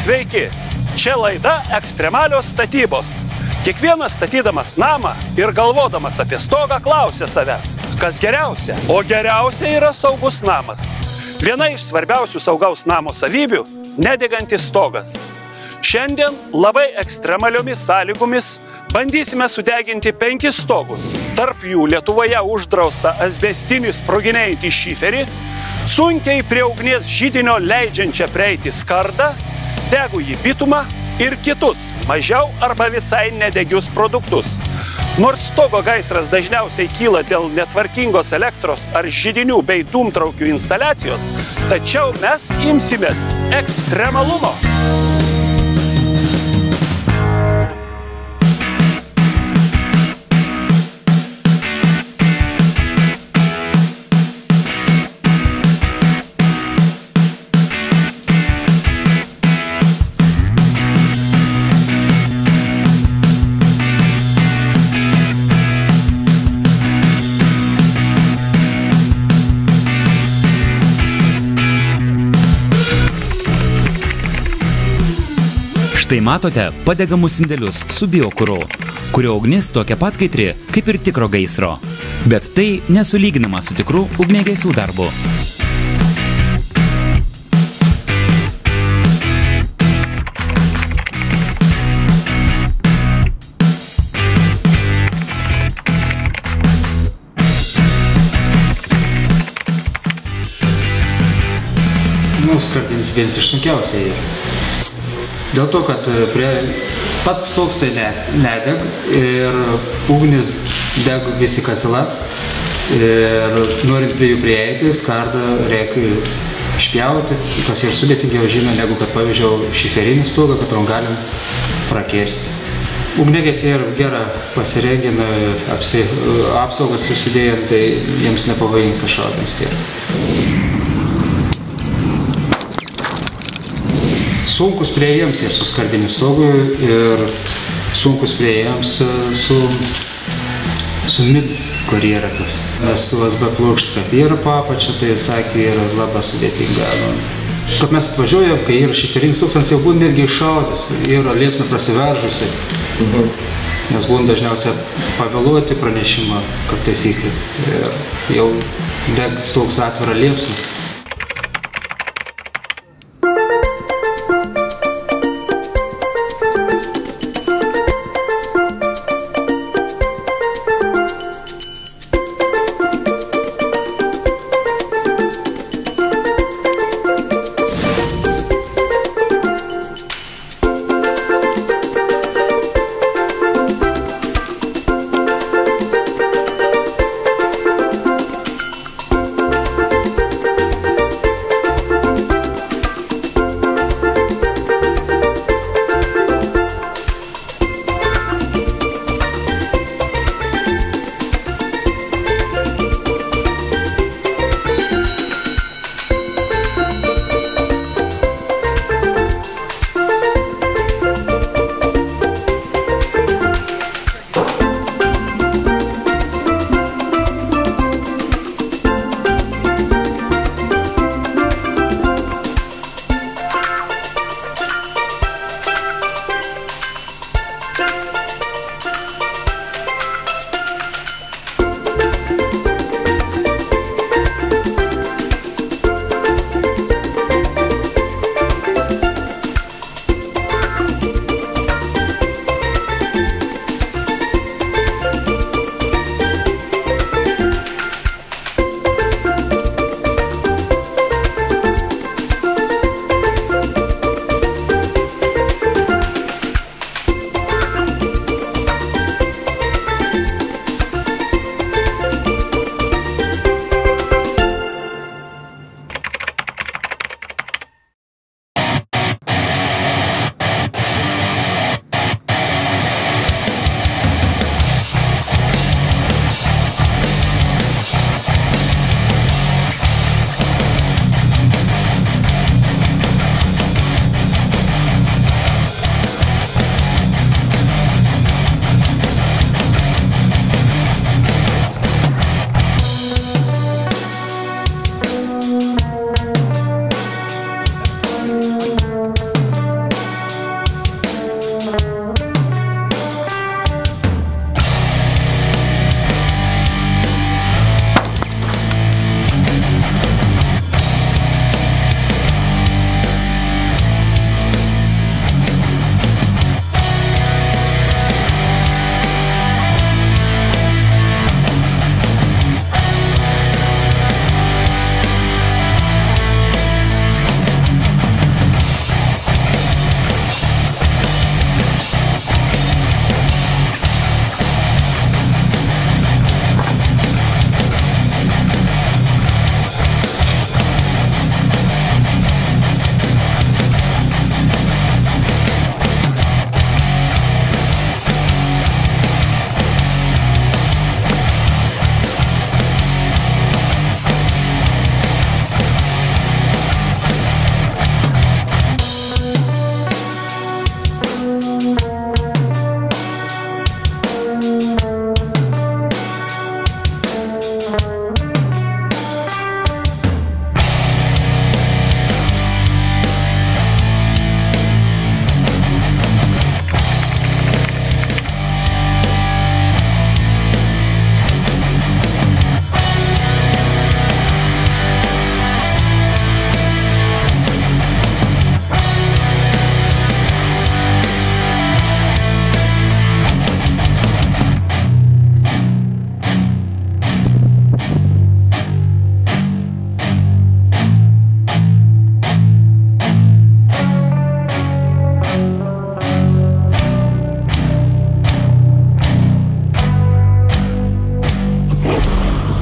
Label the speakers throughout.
Speaker 1: Sveiki, čia laida Ekstremalios statybos. Kiekvienas statydamas namą ir galvodamas apie stogą klausia savęs, kas geriausia, o geriausia yra saugus namas. Viena iš svarbiausių saugaus namo savybių – nedegantis stogas. Šiandien labai ekstremaliomis sąlygomis bandysime sudeginti 5 stogus. Tarp jų Lietuvoje uždrausta asbestinį sproginėjantį šiferį, sunkiai prie ugnies židinio leidžiančią prieiti skardą, degųjį bitumą ir kitus, mažiau arba visai nedegius produktus. Nors stogo gaisras dažniausiai kyla dėl netvarkingos elektros ar židinių bei dūmtraukių instaliacijos, tačiau mes imsimės ekstremalumo.
Speaker 2: Štai matote padegamus indelius su biokuru, kurio ugnis tokia pat kaitri kaip ir tikro gaisro. Bet tai nesulyginama su tikru ugniagesių darbu.
Speaker 3: Skardinys vienas iš sunkiausiai. Dėl to, kad pats stogas tai nedeg ir ugnis deg visi kasila ir norint prie jų prieiti, skardą reikia išpjauti, kas ir sudėtingiau žino, negu kad pavyzdžiui šiferinį stogą, kad galim prakirsti. Ugniagesiai ir gerą pasirengina, apsaugas susidėjant, tai jiems nepavojingas šaudams tiek. Sunkus priėjams ir su skardiniu stogu ir sunkus priėjams su mids, kur yra tas. Mes su USB plokšt, kad yra papačia, tai sakė, yra labai sudėtinga. Kad mes atvažiuojam, kai yra šiferinis stogas, jau būna netgi iššaudęs, yra liepsna prasiveržusi. Nes būna dažniausiai pavėluoti pranešimą, kaip taisyklė. Ir jau deg stogas atvira liepsna.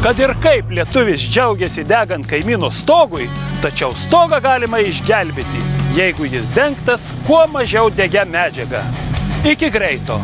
Speaker 1: Kad ir kaip lietuvis džiaugiasi degant kaimyno stogui, tačiau stogą galima išgelbėti, jeigu jis dengtas kuo mažiau degia medžiaga. Iki greito!